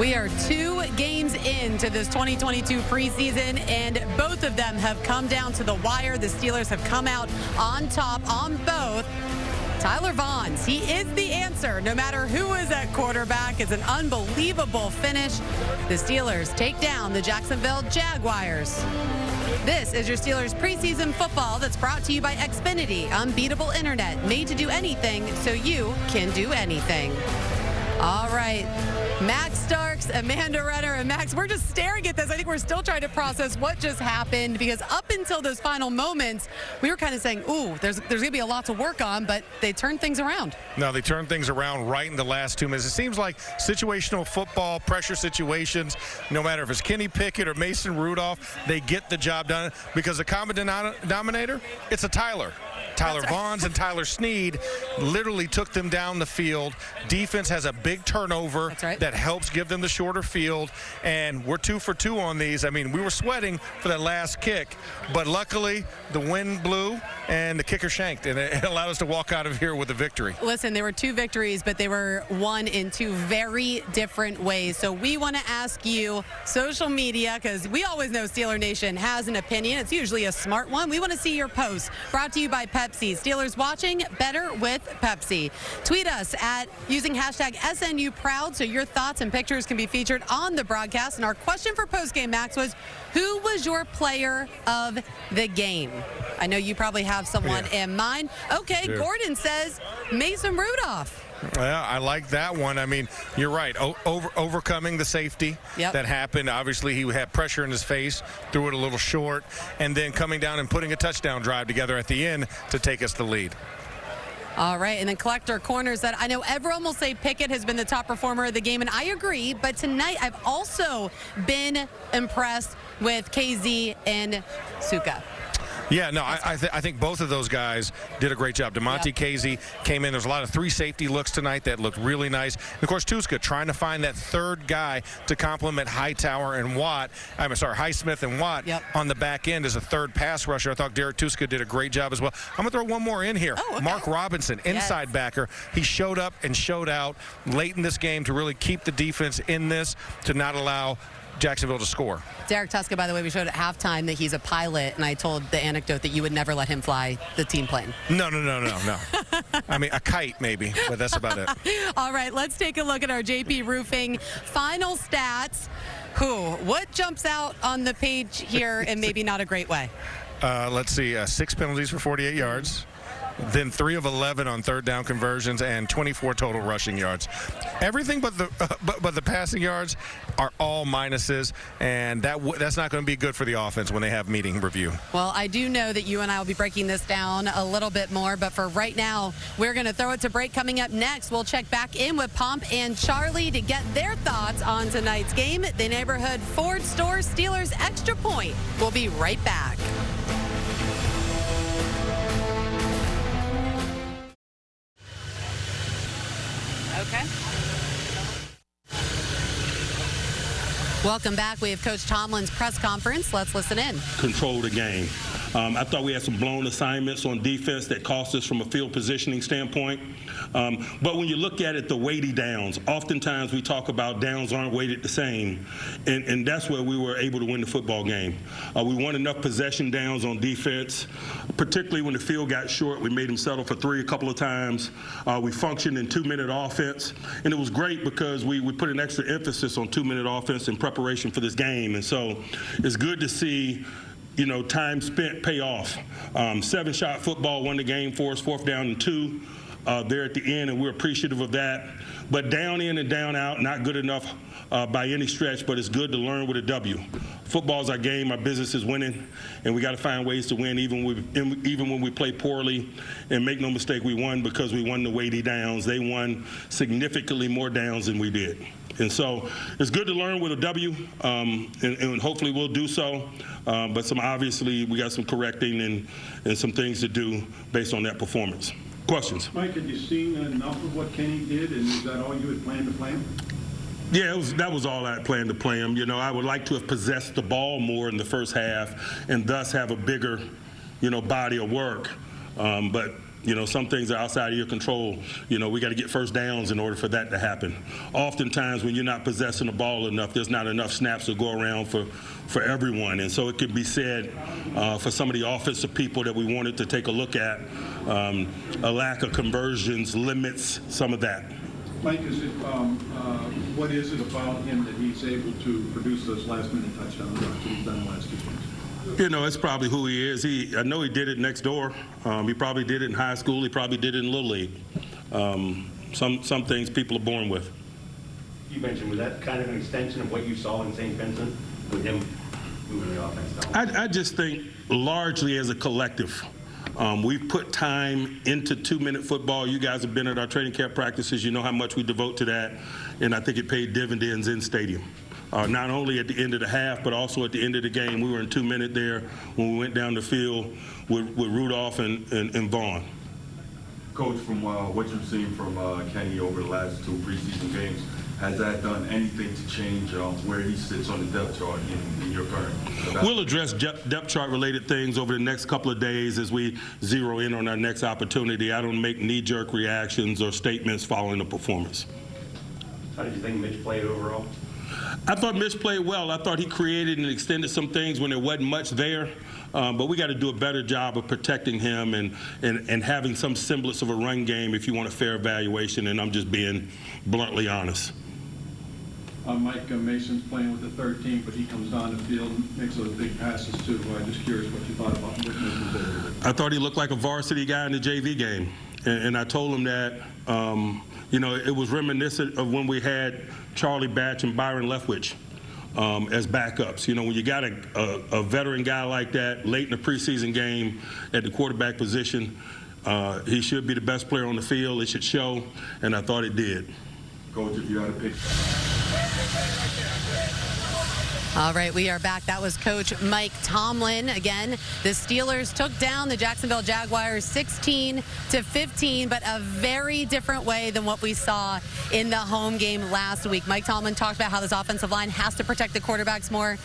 We are 2 games into this 2022 preseason, and both of them have come down to the wire. The Steelers have come out on top on both. Tyler Vaughns, he is the answer. No matter who is at quarterback, it's an unbelievable finish. The Steelers take down the Jacksonville Jaguars. This is your Steelers preseason football that's brought to you by Xfinity, unbeatable internet, made to do anything so you can do anything. All right, Max Starks, Amanda Renner, and Max, we're just staring at this. I think we're still trying to process what just happened, because up until those final moments, we were kind of saying, ooh, there's going to be a lot to work on, but they turned things around. No, they turned things around right in the last 2 minutes. It seems like situational football, pressure situations, no matter if it's Kenny Pickett or Mason Rudolph, they get the job done, because the common denominator, it's a Tyler. Tyler Vaughns and Tyler Snead literally took them down the field. Defense has a big turnover that helps give them the shorter field, and we're 2 for 2 on these. I mean, we were sweating for that last kick, but luckily the wind blew and the kicker shanked, and it allowed us to walk out of here with a victory. Listen, there were 2 victories, but they were won in 2 very different ways. So we want to ask you, social media, because we always know Steeler Nation has an opinion. It's usually a smart one. We want to see your posts. Brought to you by Pepsi. Steelers watching, better with Pepsi. Tweet us at using hashtag SNUProud so your thoughts and pictures can be featured on the broadcast. And our question for Postgame, Max, was who was your player of the game? I know you probably have someone in mind. Okay, sure. Gordon says Mason Rudolph. Yeah, I like that one. I mean, you're right. Overcoming the safety that happened. Obviously, he had pressure in his face, threw it a little short, and then coming down and putting a touchdown drive together at the end to take us the lead. All right, and then Collector Corner said, I know everyone will say Pickett has been the top performer of the game, and I agree, but tonight I've also been impressed with KZ and Suka. Yeah, no, I think both of those guys did a great job. DeMonte Casey came in. There's a lot of 3 safety looks tonight that looked really nice. And of course, Tuska trying to find that third guy to complement Hightower and Watt. Highsmith and Watt on the back end as a third pass rusher. I thought Derek Tuska did a great job as well. I'm going to throw one more in here. Mark Robinson, inside backer. He showed up and showed out late in this game to really keep the defense in this, to not allow Jacksonville to score. Derek Tuska, by the way, we showed at halftime that he's a pilot, and I told the anecdote that you would never let him fly the team plane. No. I mean, a kite maybe, but that's about it. All right, let's take a look at our JP Roofing final stats. What jumps out on the page here in maybe not a great way? Let's see, 6 penalties for 48 yards. Then 3 of 11 on third down conversions and 24 total rushing yards. Everything but the passing yards are all minuses, and that's not going to be good for the offense when they have meeting review. Well, I do know that you and I will be breaking this down a little bit more, but for right now, we're going to throw it to break. Coming up next, we'll check back in with Pomp and Charlie to get their thoughts on tonight's game. The Neighborhood Ford Store Steelers Extra Point. We'll be right back. Okay. Welcome back. We have Coach Tomlin's press conference. Let's listen in. Control the game. I thought we had some blown assignments on defense that cost us from a field positioning standpoint. But when you look at it, the weighty downs, oftentimes we talk about downs aren't weighted the same, and that's where we were able to win the football game. We won enough possession downs on defense, particularly when the field got short. We made them settle for 3 a couple of times. We functioned in 2-minute offense, and it was great because we put an extra emphasis on 2-minute offense in preparation for this game. And so it's good to see time spent pay off. 7-shot football won the game for us, 4th down and 2 there at the end, and we're appreciative of that. But down in and down out, not good enough by any stretch, but it's good to learn with a W. Football's our game, our business is winning, and we got to find ways to win even when we play poorly. And make no mistake, we won because we won the weighty downs. They won significantly more downs than we did. And so it's good to learn with a W, and hopefully we'll do so. But obviously we got some correcting and some things to do based on that performance. Questions? Mike, had you seen enough of what Kenny did, and is that all you had planned to play him? Yeah, that was all I had planned to play him. I would like to have possessed the ball more in the first half and thus have a bigger, body of work. But Some things are outside of your control. We got to get first downs in order for that to happen. Oftentimes, when you're not possessing the ball enough, there's not enough snaps to go around for everyone. And so it could be said for some of the offensive people that we wanted to take a look at, a lack of conversions limits some of that. Mike, what is it about him that he's able to produce those last-minute touchdowns that he's done the last 2 games? It's probably who he is. I know he did it next door. He probably did it in high school. He probably did it in Little League. Some things people are born with. You mentioned, was that kind of an extension of what you saw in St. Vincent with him moving the offense down? I just think largely as a collective, we've put time into 2-minute football. You guys have been at our training camp practices. You know how much we devote to that, and I think it paid dividends in stadium. Not only at the end of the half, but also at the end of the game. We were in 2-minute there when we went down the field with Rudolph and Vaughn. Coach, from what you've seen from Kenny over the last 2 preseason games, has that done anything to change where he sits on the depth chart in your current? We'll address depth chart related things over the next couple of days as we zero in on our next opportunity. I don't make knee-jerk reactions or statements following a performance. How did you think Mitch played overall? I thought Mitch played well. I thought he created and extended some things when there wasn't much there. But we got to do a better job of protecting him and having some semblance of a run game if you want a fair evaluation, and I'm just being bluntly honest. Mike, Mason's playing with the third team, but he comes on the field and makes those big passes too. I'm just curious what you thought about what Mason did. I thought he looked like a varsity guy in the JV game. And I told him that, it was reminiscent of when we had Charlie Batch and Byron Leftwich as backups. When you got a veteran guy like that late in the preseason game at the quarterback position, he should be the best player on the field. It should show, and I thought it did. Coach, if you had to pick. All right, we are back. That was Coach Mike Tomlin. Again, the Steelers took down the Jacksonville Jaguars 16-15, but a very different way than what we saw in the home game last week. Mike Tomlin talked about how this offensive line has to protect the quarterbacks more.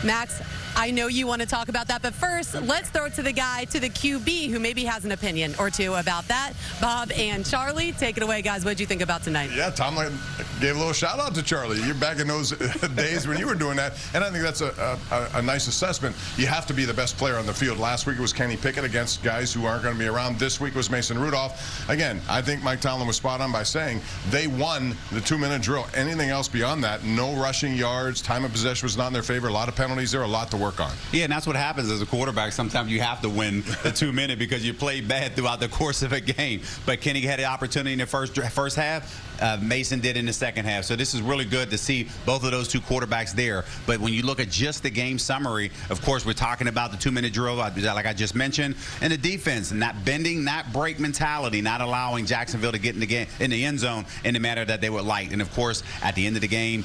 Max, I know you want to talk about that, but first, let's throw it to the guy, to the QB, who maybe has an opinion or two about that. Bob and Charlie, take it away, guys. What did you think about tonight? Yeah, Tomlin gave a little shout out to Charlie. You're back in those days when you were doing that, and I think that's a nice assessment. You have to be the best player on the field. Last week it was Kenny Pickett against guys who aren't going to be around. This week was Mason Rudolph. Again, I think Mike Tomlin was spot on by saying they won the 2-minute drill. Anything else beyond that, no rushing yards, time of possession was not in their favor, a lot of penalties there, a lot to work on. Yeah, and that's what happens as a quarterback. Sometimes you have to win the 2-minute because you play bad throughout the course of a game. But Kenny had the opportunity in the first half. Mason did in the second half. So this is really good to see both of those two quarterbacks there. But when you look at just the game summary, of course, we're talking about the 2-minute drill, like I just mentioned, and the defense, not bending, not break mentality, not allowing Jacksonville to get in the end zone in the manner that they would like. And, of course, at the end of the game,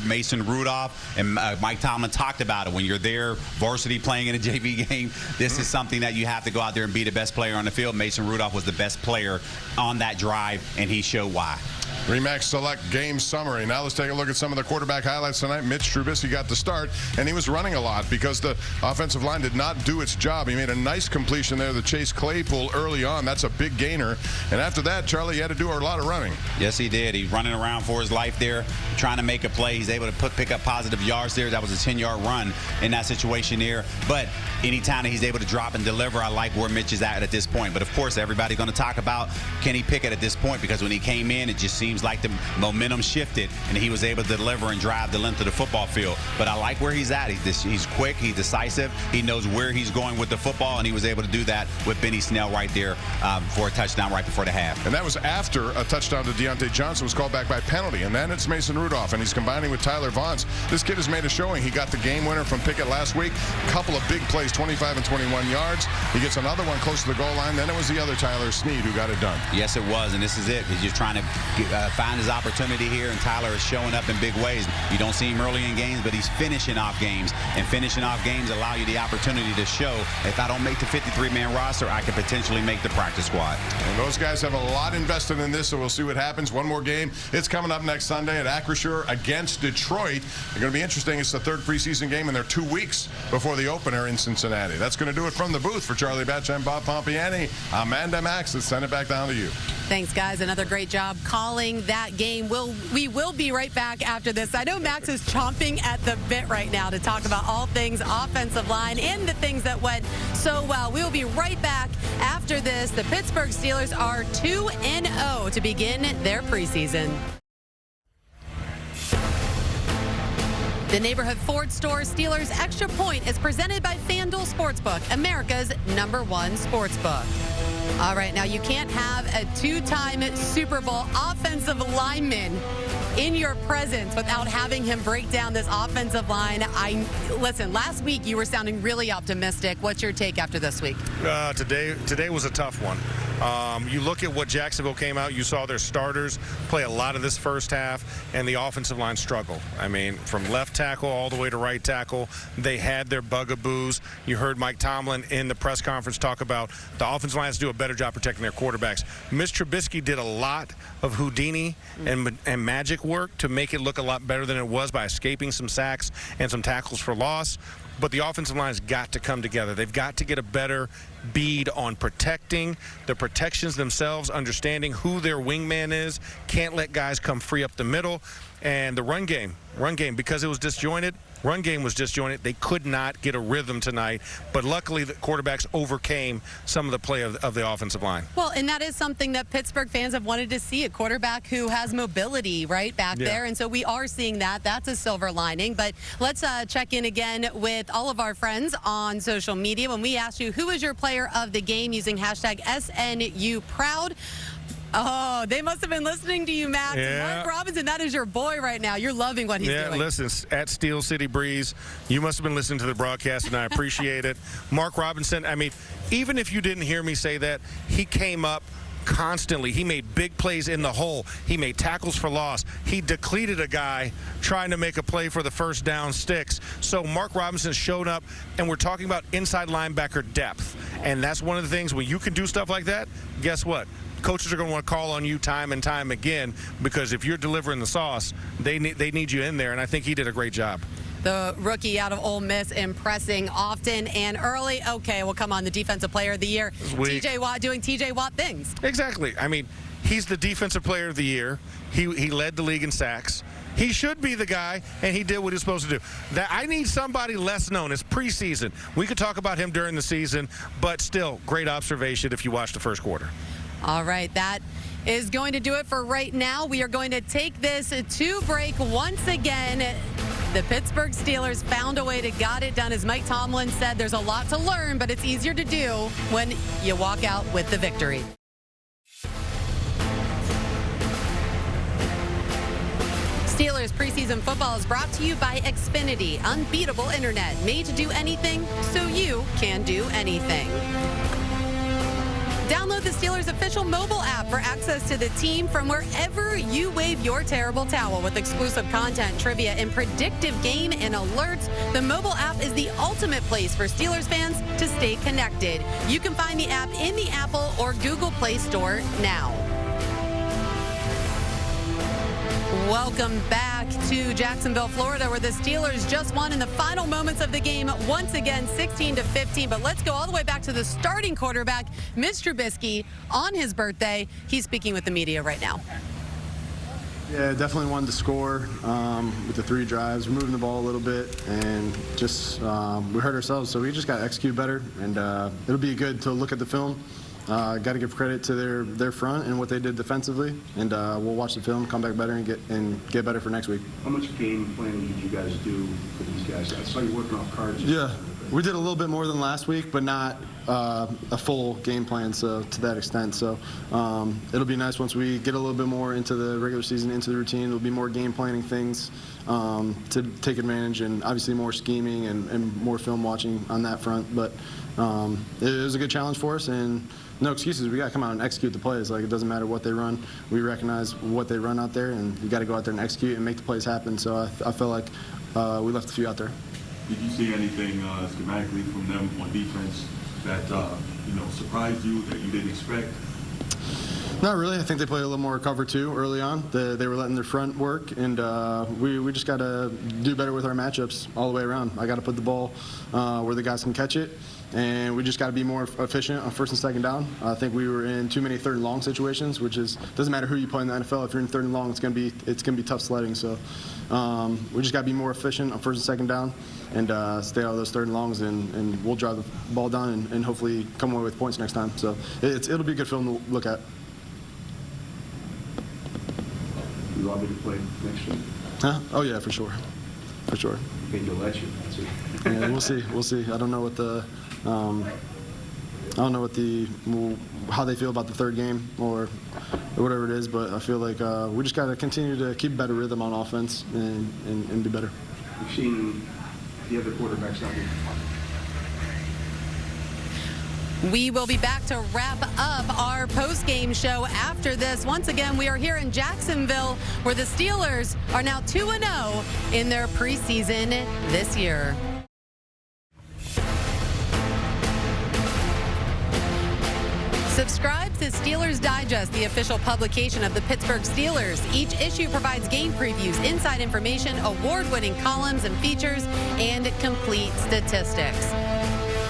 Mason Rudolph and Mike Tomlin talked about it. When you're there, varsity playing in a JV game, this is something that you have to go out there and be the best player on the field. Mason Rudolph was the best player on that drive, and he showed why. RE/MAX Select Game Summary. Now let's take a look at some of the quarterback highlights tonight. Mitch Trubisky got the start, and he was running a lot because the offensive line did not do its job. He made a nice completion there to Chase Claypool early on. That's a big gainer. And after that, Charlie had to do a lot of running. Yes, he did. He's running around for his life there, trying to make a play. He's able to pick up positive yards there. That was a 10-yard run in that situation there. But anytime that he's able to drop and deliver, I like where Mitch is at this point. But, of course, everybody's going to talk about Kenny Pickett at this point because when he came in, it just seems like the momentum shifted and he was able to deliver and drive the length of the football field. But I like where he's at. He's quick, he's decisive, he knows where he's going with the football, and he was able to do that with Benny Snell right there for a touchdown right before the half. And that was after a touchdown to Deontay Johnson was called back by penalty. And then it's Mason Rudolph, and he's combining with Tyler Vaughn. This kid has made a showing. He got the game winner from Pickett last week. Couple of big plays, 25 and 21 yards. He gets another one close to the goal line. Then it was the other Tyler Snead who got it done. Yes, it was, and this is it. He's just trying to find his opportunity here, and Tyler is showing up in big ways. You don't see him early in games, but he's finishing off games, and finishing off games allow you the opportunity to show, if I don't make the 53-man roster, I could potentially make the practice squad. And those guys have a lot invested in this, so we'll see what happens. One more game. It's coming up next Sunday at Acrisure against Detroit. It's going to be interesting. It's the third preseason game, and they're 2 weeks before the opener in Cincinnati. That's going to do it from the booth. For Charlie Batch and Bob Pompeani, Amanda Max, let's send it back down to you. Thanks, guys. Another great job calling that game. We will be right back after this. I know Max is chomping at the bit right now to talk about all things offensive line and the things that went so well. We will be right back after this. The Pittsburgh Steelers are 2-0 to begin their preseason. The Neighborhood Ford Store Steelers Extra Point is presented by FanDuel Sportsbook, America's #1 sportsbook. All right, now you can't have a two-time Super Bowl offensive lineman in your presence without having him break down this offensive line. Listen, last week you were sounding really optimistic. What's your take after this week? Today was a tough one. You look at what Jacksonville came out, you saw their starters play a lot of this first half, and the offensive line struggled. I mean, from left tackle all the way to right tackle, they had their bugaboos. You heard Mike Tomlin in the press conference talk about the offensive line has to do a better job protecting their quarterbacks. Mitch Trubisky did a lot of Houdini and magic work to make it look a lot better than it was by escaping some sacks and some tackles for loss. But the offensive line's got to come together. They've got to get a better bead on protecting the protections themselves, understanding who their wingman is. Can't let guys come free up the middle. And the run game, because it was disjointed, run game was disjointed. They could not get a rhythm tonight. But luckily, the quarterbacks overcame some of the play of the offensive line. Well, and that is something that Pittsburgh fans have wanted to see, a quarterback who has mobility right back there. And so we are seeing that. That's a silver lining. But let's check in again with all of our friends on social media. When we asked you, who is your player of the game, using hashtag SNUProud. Oh, they must have been listening to you, Max. Yeah. Mark Robinson, that is your boy right now. You're loving what he's doing. Yeah, listen, at Steel City Breeze, you must have been listening to the broadcast, and I appreciate it. Mark Robinson, I mean, even if you didn't hear me say that, he came up constantly. He made big plays in the hole. He made tackles for loss. He depleted a guy trying to make a play for the first down sticks. So Mark Robinson showed up, and we're talking about inside linebacker depth. And that's one of the things, when you can do stuff like that, guess what? Coaches are going to want to call on you time and time again, because if you're delivering the sauce, they need you in there, and I think he did a great job. The rookie out of Ole Miss, impressing often and early. Okay, we'll come on, the Defensive Player of the Year. TJ Watt doing TJ Watt things. Exactly. I mean, he's the Defensive Player of the Year. He led the league in sacks. He should be the guy, and he did what he was supposed to do. I need somebody less known. It's preseason. We could talk about him during the season, but still, great observation if you watch the first quarter. All right, that is going to do it for right now. We are going to take this to break once again. The Pittsburgh Steelers found a way to get it done. As Mike Tomlin said, there's a lot to learn, but it's easier to do when you walk out with the victory. Steelers preseason football is brought to you by Xfinity, unbeatable internet, made to do anything so you can do anything. Download the Steelers official mobile app for access to the team from wherever you wave your terrible towel, with exclusive content, trivia, and predictive game and alerts. The mobile app is the ultimate place for Steelers fans to stay connected. You can find the app in the Apple or Google Play Store now. Welcome back to Jacksonville, Florida, where the Steelers just won in the final moments of the game, once again 16-15. But let's go all the way back to the starting quarterback, Mitch Trubisky, on his birthday. He's speaking with the media right now. Yeah, definitely wanted to score with the 3 drives. We're moving the ball a little bit, and just we hurt ourselves, so we just got to execute better. And it'll be good to look at the film. Got to give credit to their front and what they did defensively, and we'll watch the film, come back better, and get better for next week. How much game planning did you guys do for these guys? I saw you working off cards. Yeah, we did a little bit more than last week, but not a full game plan, so to that extent. So it'll be nice once we get a little bit more into the regular season, into the routine. It'll be more game planning things, to take advantage, and obviously more scheming and more film watching on that front. But it was a good challenge for us, and no excuses. We got to come out and execute the plays. Like, it doesn't matter what they run. We recognize what they run out there, and you got to go out there and execute and make the plays happen. So I feel like we left a few out there. Did you see anything schematically from them on defense that surprised you, that you didn't expect? Not really. I think they played a little more cover 2 early on. They were letting their front work, and we just got to do better with our matchups all the way around. I got to put the ball where the guys can catch it, and we just got to be more efficient on first and second down. I think we were in too many third and long situations, which doesn't matter who you play in the NFL. If you're in third and long, it's gonna be tough sledding. So we just got to be more efficient on first and second down, and stay out of those third and longs, and we'll drive the ball down and hopefully come away with points next time. So it'll be a good film to look at. You want me to play next year? Huh? Oh yeah, for sure. For sure. Maybe they'll let you. That's it. Yeah, we'll see. We'll see. I don't know how they feel about the third game or whatever it is, but I feel like we just got to continue to keep better rhythm on offense and be better. We've seen the other quarterbacks not be. We will be back to wrap up our post-game show after this. Once again, we are here in Jacksonville, where the Steelers are now 2-0 in their preseason this year. Subscribe to Steelers Digest, the official publication of the Pittsburgh Steelers. Each issue provides game previews, inside information, award-winning columns and features, and complete statistics.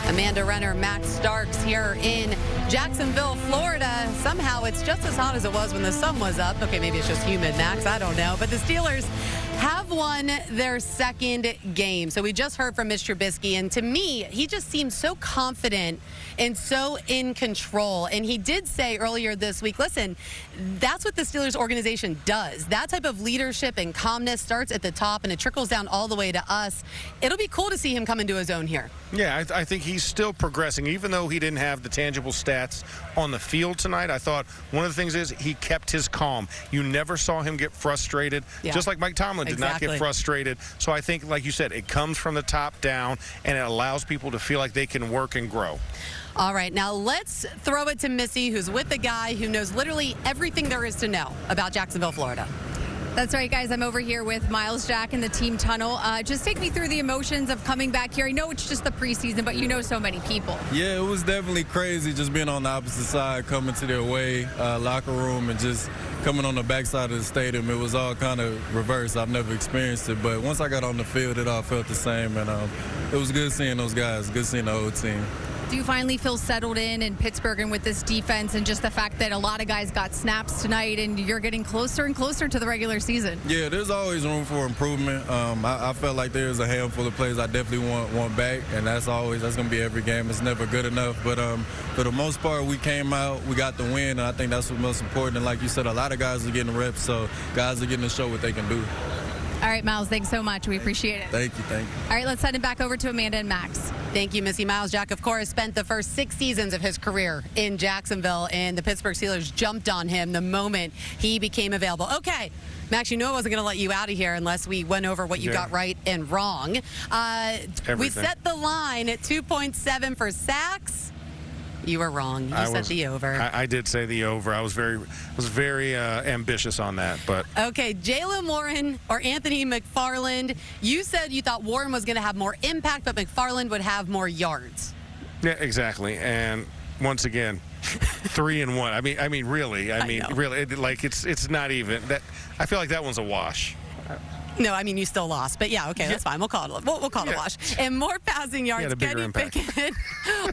Amanda Renner, Max Starks here in Jacksonville, Florida. Somehow it's just as hot as it was when the sun was up. Okay, maybe it's just humid, Max. I don't know. But the Steelers have won their second game. So we just heard from Mitch Trubisky, and to me, he just seemed so confident and so in control. And he did say earlier this week, listen, that's what the Steelers organization does. That type of leadership and calmness starts at the top, and it trickles down all the way to us. It'll be cool to see him come into his own here. Yeah, I think he's still progressing. Even though he didn't have the tangible stats on the field tonight, I thought one of the things is he kept his calm. You never saw him get frustrated, just like Mike Tomlin did not get frustrated. So I think, like you said, it comes from the top down, and it allows people to feel like they can work and grow. All right, now let's throw it to Missi, who's with the guy who knows literally everything there is to know about Jacksonville, Florida. That's right, guys. I'm over here with Myles Jack in the team tunnel. Just take me through the emotions of coming back here. I know it's just the preseason, but you know so many people. Yeah, it was definitely crazy just being on the opposite side, coming to the away locker room and just coming on the backside of the stadium. It was all kind of reversed. I've never experienced it, but once I got on the field, it all felt the same, and it was good seeing those guys, good seeing the whole team. Do you finally feel settled in Pittsburgh and with this defense, and just the fact that a lot of guys got snaps tonight and you're getting closer and closer to the regular season? Yeah, there's always room for improvement. I felt like there's a handful of plays I definitely want back, and that's going to be every game. It's never good enough, but for the most part, we came out, we got the win, and I think that's what's most important. And like you said, a lot of guys are getting reps, so guys are getting to show what they can do. All right, Myles, thanks so much. We appreciate it. Thank you. All right, let's send it back over to Amanda and Max. Thank you, Missi. Myles Jack, of course, spent the first 6 seasons of his career in Jacksonville, and the Pittsburgh Steelers jumped on him the moment he became available. Okay, Max, you know I wasn't going to let you out of here unless we went over what you got right and wrong. We set the line at 2.7 for sacks. You were wrong. You said the over. I did say the over. I was very ambitious on that. But okay, Jaylen Warren or Anthony McFarland. You said you thought Warren was going to have more impact, but McFarland would have more yards. Yeah, exactly. And once again, 3-1. I mean, really. Like it's not even that. I feel like that one's a wash. No, I mean, you still lost. But, yeah, okay, that's fine. We'll call it a wash. And more passing yards, Kenny Pickett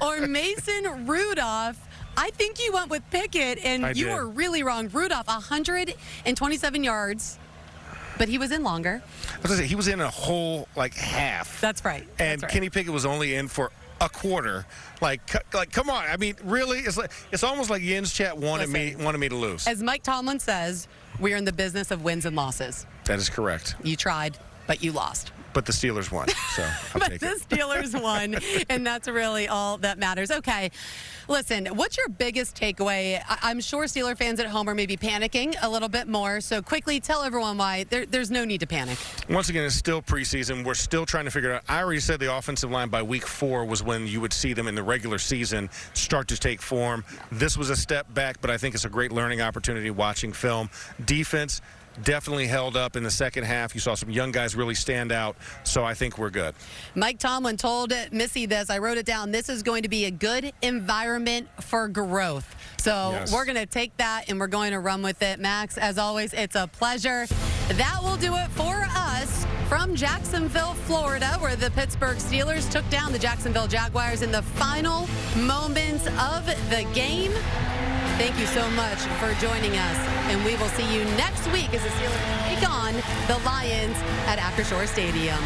or Mason Rudolph. I think you went with Pickett, and you were really wrong. Rudolph, 127 yards, but he was in longer. I was gonna say, he was in a whole, half. That's right. And Kenny Pickett was only in for a quarter. Like, come on. I mean, really, it's almost like Yin's chat wanted me to lose. As Mike Tomlin says, we're in the business of wins and losses. That is correct. You tried, but you lost. but the Steelers won. So I'll But take the it. Steelers won, and that's really all that matters. Okay, listen, what's your biggest takeaway? I'm sure Steeler fans at home are maybe panicking a little bit more, so quickly tell everyone why there's no need to panic. Once again, it's still preseason. We're still trying to figure it out. I already said the offensive line by week 4 was when you would see them in the regular season start to take form. This was a step back, but I think it's a great learning opportunity watching film. Defense definitely held up in the second half. You saw some young guys really stand out, so I think we're good. Mike Tomlin told Missi this. I wrote it down. This is going to be a good environment for growth. So Yes. We're going to take that and we're going to run with it. Max, as always, it's a pleasure. That will do it for us from Jacksonville, Florida, where the Pittsburgh Steelers took down the Jacksonville Jaguars in the final moments of the game. Thank you so much for joining us, and we will see you next week as the Steelers take on the Lions at Acrisure Stadium.